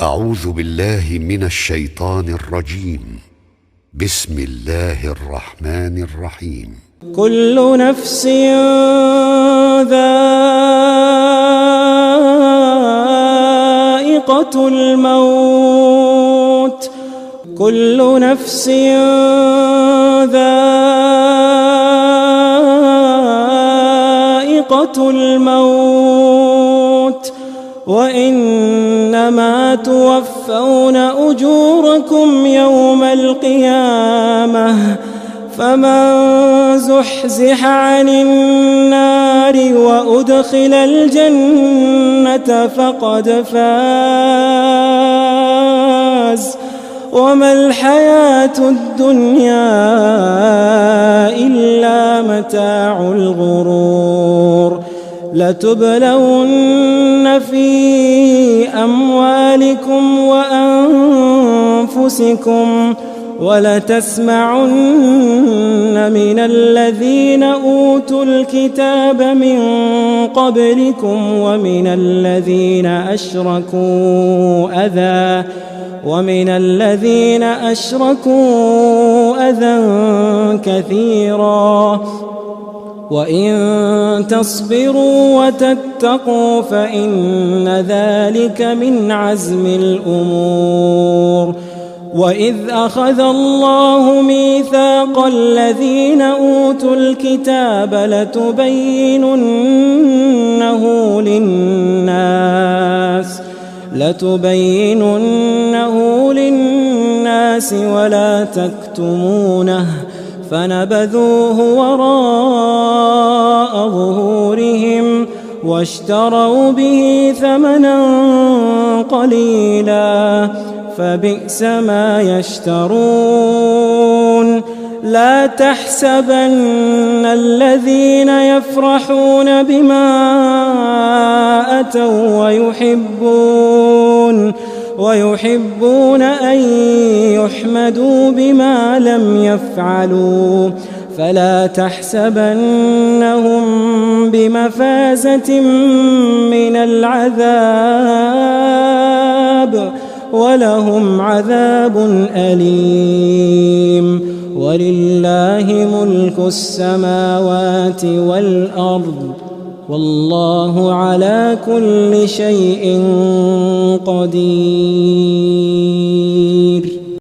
أعوذ بالله من الشيطان الرجيم. بسم الله الرحمن الرحيم. كل نفس ذائقة الموت. كل نفس ذائقة الموت وإنما توفون أجوركم يوم القيامة فمن زحزح عن النار وأدخل الجنة فقد فاز وما الحياة الدنيا إلا متاع الغرور. لتبلون في أموالكم وأنفسكم ولتسمعن من الذين أوتوا الكتاب من قبلكم ومن الذين أشركوا أذى كثيرا وإن تصبروا وتتقوا فإن ذلك من عزم الأمور. وإذ أخذ الله ميثاق الذين أوتوا الكتاب لتبيننه للناس ولا تكتمونه فنبذوه وراء ظهورهم واشتروا به ثمنا قليلا فبئس ما يشترون. لا تحسبن الذين يفرحون بما أتوا ويحبون أن يحمدوا بما لم يفعلوا فلا تحسبنهم بمفازة من العذاب ولهم عذاب أليم. ولله ملك السماوات والأرض والله على كل شيء قدير.